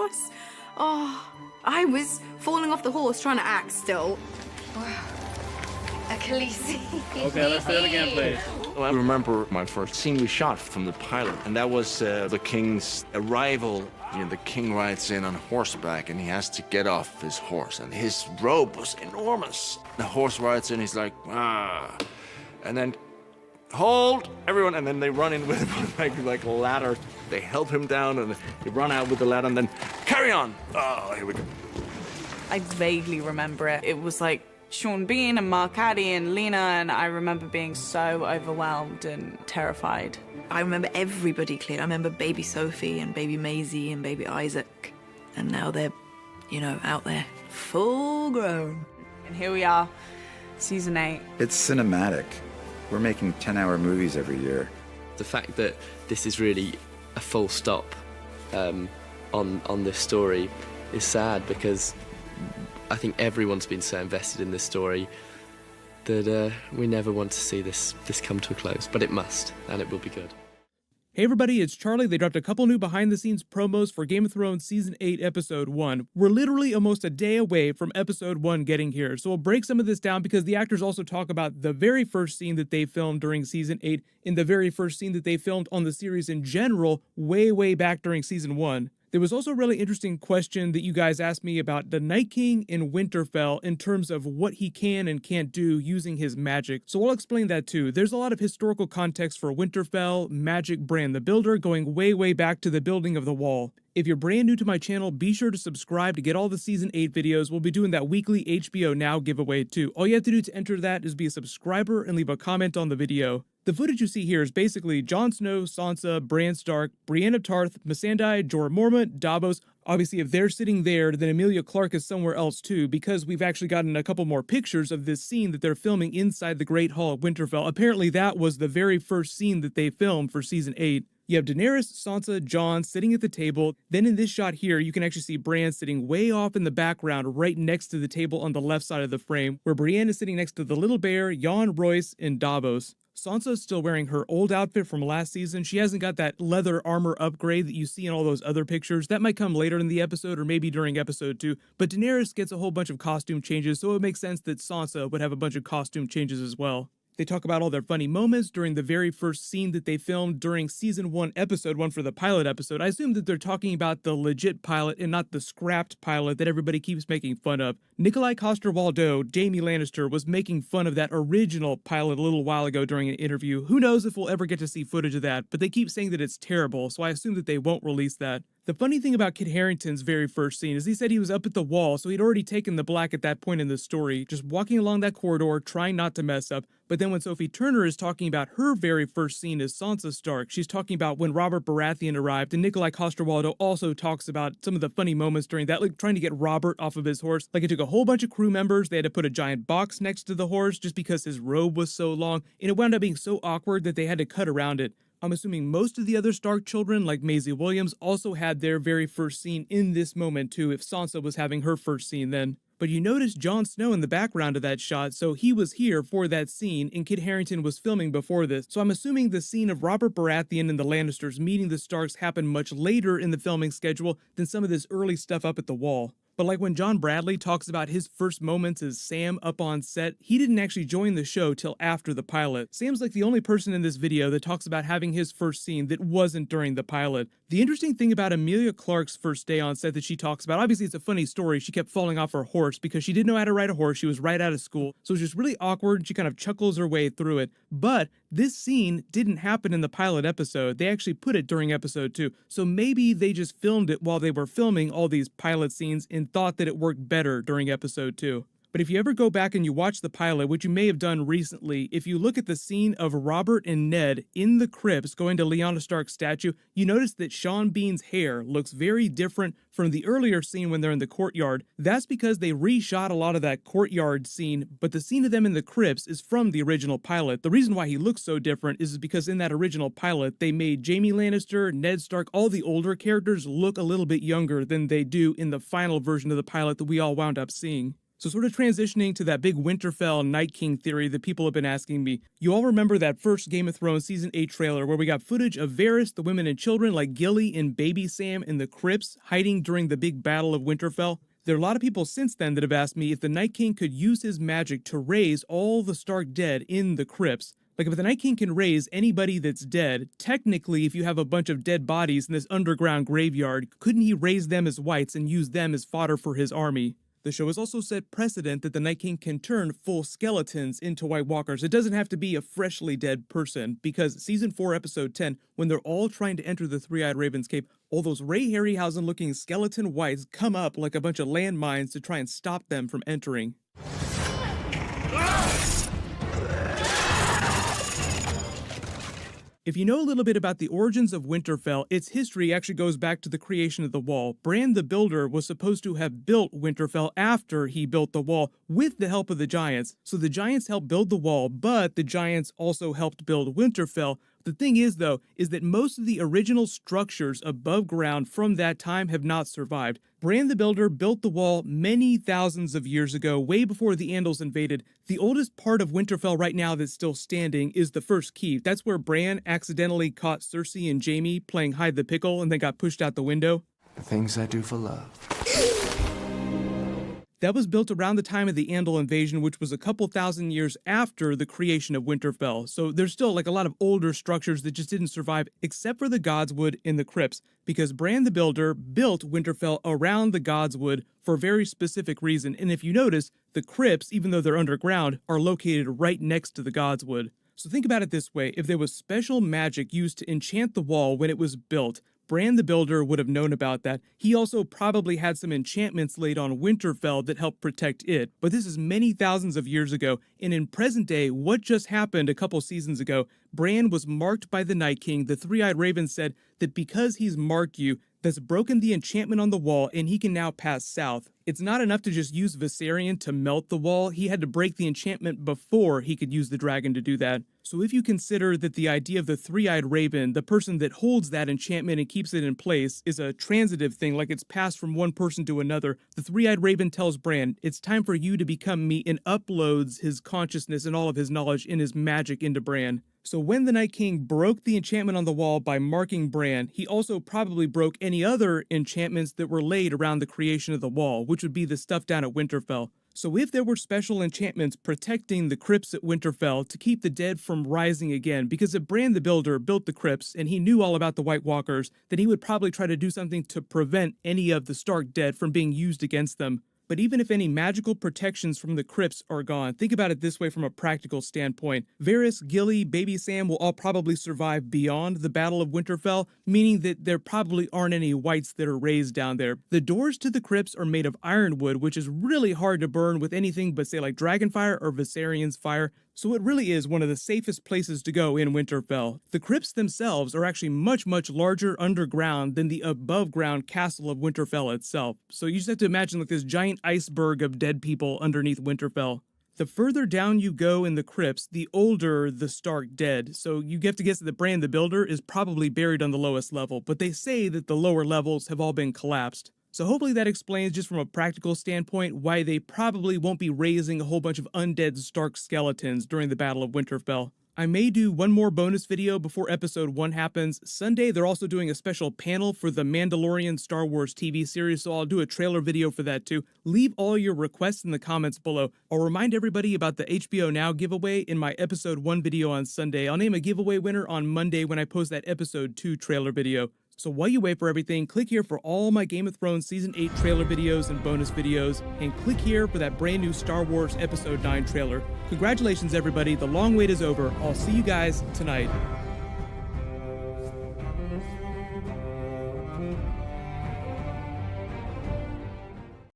horse. Oh, I was falling off the horse trying to act still. Khaleesi. Okay, let's do it again, please. Well, I remember my first scene we shot from the pilot, and that was the king's arrival. You know, the king rides in on horseback, and he has to get off his horse, and his robe was enormous. The horse rides in, he's like, ah, and then, hold, everyone, and then they run in with like a ladder. They help him down, and they run out with the ladder, and then carry on. Oh, here we go. I vaguely remember it. It was like Sean Bean and Mark Addy and Lena, and I remember being so overwhelmed and terrified. I remember everybody clearly. I remember baby Sophie and baby Maisie and baby Isaac. And now they're, you know, out there, full grown. And here we are, season 8. It's cinematic. We're making 10-hour movies every year. The fact that this is really a full stop on this story is sad, because I think everyone's been so invested in this story that we never want to see this come to a close, but it must, and it will be good. Hey everybody, it's Charlie. They dropped a couple new behind-the-scenes promos for Game of Thrones Season 8, Episode 1. We're literally almost a day away from Episode 1 getting here, so we'll break some of this down because the actors also talk about the very first scene that they filmed during Season 8 and the very first scene that they filmed on the series in general way back during Season 1. There was also a really interesting question that you guys asked me about the Night King in Winterfell in terms of what he can and can't do using his magic. So I'll explain that too. There's a lot of historical context for Winterfell, magic, Bran the Builder, going way back to the building of the wall. If you're brand new to my channel, be sure to subscribe to get all the Season 8 videos. We'll be doing that weekly HBO Now giveaway too. All you have to do to enter that is be a subscriber and leave a comment on the video. The footage you see here is basically Jon Snow, Sansa, Bran Stark, Brienne of Tarth, Missandei, Jorah Mormont, Davos. Obviously, if they're sitting there, then Emilia Clarke is somewhere else too, because we've actually gotten a couple more pictures of this scene that they're filming inside the Great Hall of Winterfell. Apparently, that was the very first scene that they filmed for Season 8. You have Daenerys, Sansa, Jon sitting at the table. Then in this shot here, you can actually see Bran sitting way off in the background right next to the table on the left side of the frame, where Brienne is sitting next to the Little Bear, Jon, Royce, and Davos. Sansa's still wearing her old outfit from last season. She hasn't got that leather armor upgrade that you see in all those other pictures. That might come later in the episode or maybe during episode 2. But Daenerys gets a whole bunch of costume changes, so it makes sense that Sansa would have a bunch of costume changes as well. They talk about all their funny moments during the very first scene that they filmed during Season 1, Episode 1 for the pilot episode. I assume that they're talking about the legit pilot and not the scrapped pilot that everybody keeps making fun of. Nikolai Coster-Waldau, Jaime Lannister, was making fun of that original pilot a little while ago during an interview. Who knows if we'll ever get to see footage of that, but they keep saying that it's terrible, so I assume that they won't release that. The funny thing about Kit Harington's very first scene is he said he was up at the wall, so he'd already taken the black at that point in the story, just walking along that corridor, trying not to mess up. But then when Sophie Turner is talking about her very first scene as Sansa Stark, she's talking about when Robert Baratheon arrived, and Nikolai Coster-Waldau also talks about some of the funny moments during that, like trying to get Robert off of his horse. Like it took a whole bunch of crew members, they had to put a giant box next to the horse just because his robe was so long, and it wound up being so awkward that they had to cut around it. I'm assuming most of the other Stark children, like Maisie Williams, also had their very first scene in this moment too, if Sansa was having her first scene then. But you notice Jon Snow in the background of that shot, so he was here for that scene, and Kit Harington was filming before this. So I'm assuming the scene of Robert Baratheon and the Lannisters meeting the Starks happened much later in the filming schedule than some of this early stuff up at the wall. But like when John Bradley talks about his first moments as Sam up on set, he didn't actually join the show till after the pilot. Sam's like the only person in this video that talks about having his first scene that wasn't during the pilot. The interesting thing about Emilia Clarke's first day on set that she talks about, obviously it's a funny story, she kept falling off her horse because she didn't know how to ride a horse, she was right out of school, so it was just really awkward and she kind of chuckles her way through it. But this scene didn't happen in the pilot episode, they actually put it during episode 2, so maybe they just filmed it while they were filming all these pilot scenes and thought that it worked better during episode 2. But if you ever go back and you watch the pilot, which you may have done recently, if you look at the scene of Robert and Ned in the crypts going to Lyanna Stark's statue, you notice that Sean Bean's hair looks very different from the earlier scene when they're in the courtyard. That's because they reshot a lot of that courtyard scene, but the scene of them in the crypts is from the original pilot. The reason why he looks so different is because in that original pilot, they made Jaime Lannister, Ned Stark, all the older characters look a little bit younger than they do in the final version of the pilot that we all wound up seeing. So sort of transitioning to that big Winterfell Night King theory that people have been asking me, you all remember that first Game of Thrones Season 8 trailer where we got footage of Varys, the women and children like Gilly and Baby Sam in the crypts hiding during the big battle of Winterfell? There are a lot of people since then that have asked me if the Night King could use his magic to raise all the Stark dead in the crypts. Like, if the Night King can raise anybody that's dead, technically, if you have a bunch of dead bodies in this underground graveyard, couldn't he raise them as whites and use them as fodder for his army? The show has also set precedent that the Night King can turn full skeletons into White Walkers. It doesn't have to be a freshly dead person, because Season 4, Episode 10, when they're all trying to enter the Three-Eyed Raven's Cave, all those Ray Harryhausen-looking skeleton whites come up like a bunch of landmines to try and stop them from entering. If you know a little bit about the origins of Winterfell, its history actually goes back to the creation of the Wall. Bran the Builder was supposed to have built Winterfell after he built the Wall with the help of the Giants. So the Giants helped build the Wall, but the Giants also helped build Winterfell. The thing is, though, is that most of the original structures above ground from that time have not survived. Bran the Builder built the Wall many thousands of years ago, way before the Andals invaded. The oldest part of Winterfell right now that's still standing is the first keep. That's where Bran accidentally caught Cersei and Jaime playing hide the pickle and then got pushed out the window. The things I do for love. That was built around the time of the Andal invasion, which was a couple thousand years after the creation of Winterfell. So there's still like a lot of older structures that just didn't survive, except for the Godswood in the crypts, because Bran the Builder built Winterfell around the Godswood for a very specific reason. And if you notice, the crypts, even though they're underground, are located right next to the Godswood. So think about it this way: if there was special magic used to enchant the wall when it was built, Bran the Builder would have known about that. He also probably had some enchantments laid on Winterfell that helped protect it. But this is many thousands of years ago, and in present day, what just happened a couple seasons ago, Bran was marked by the Night King. The Three-Eyed Raven said that because he's marked you, that's broken the enchantment on the wall, and he can now pass south. It's not enough to just use Viserion to melt the wall. He had to break the enchantment before he could use the dragon to do that. So if you consider that the idea of the Three-Eyed Raven, the person that holds that enchantment and keeps it in place, is a transitive thing, like it's passed from one person to another, the Three-Eyed Raven tells Bran, it's time for you to become me, and uploads his consciousness and all of his knowledge and his magic into Bran. So when the Night King broke the enchantment on the wall by marking Bran, he also probably broke any other enchantments that were laid around the creation of the wall, which would be the stuff down at Winterfell. So if there were special enchantments protecting the crypts at Winterfell to keep the dead from rising again, because if Bran the Builder built the crypts and he knew all about the White Walkers, then he would probably try to do something to prevent any of the Stark dead from being used against them. But even if any magical protections from the crypts are gone, think about it this way from a practical standpoint. Varys, Gilly, Baby Sam will all probably survive beyond the Battle of Winterfell, meaning that there probably aren't any whites that are raised down there. The doors to the crypts are made of ironwood, which is really hard to burn with anything but, say, like Dragonfire or Viserion's fire. So it really is one of the safest places to go in Winterfell. The crypts themselves are actually much, much larger underground than the above-ground castle of Winterfell itself. So you just have to imagine like this giant iceberg of dead people underneath Winterfell. The further down you go in the crypts, the older the Stark dead. So you have to guess that Bran the Builder is probably buried on the lowest level, but they say that the lower levels have all been collapsed. So hopefully that explains, just from a practical standpoint, why they probably won't be raising a whole bunch of undead Stark skeletons during the Battle of Winterfell. I may do one more bonus video before episode 1 happens. Sunday, they're also doing a special panel for the Mandalorian Star Wars TV series, so I'll do a trailer video for that too. Leave all your requests in the comments below. I'll remind everybody about the HBO Now giveaway in my episode 1 video on Sunday. I'll name a giveaway winner on Monday when I post that episode 2 trailer video. So while you wait for everything, click here for all my Game of Thrones Season 8 trailer videos and bonus videos, and click here for that brand new Star Wars Episode 9 trailer. Congratulations everybody, the long wait is over. I'll see you guys tonight.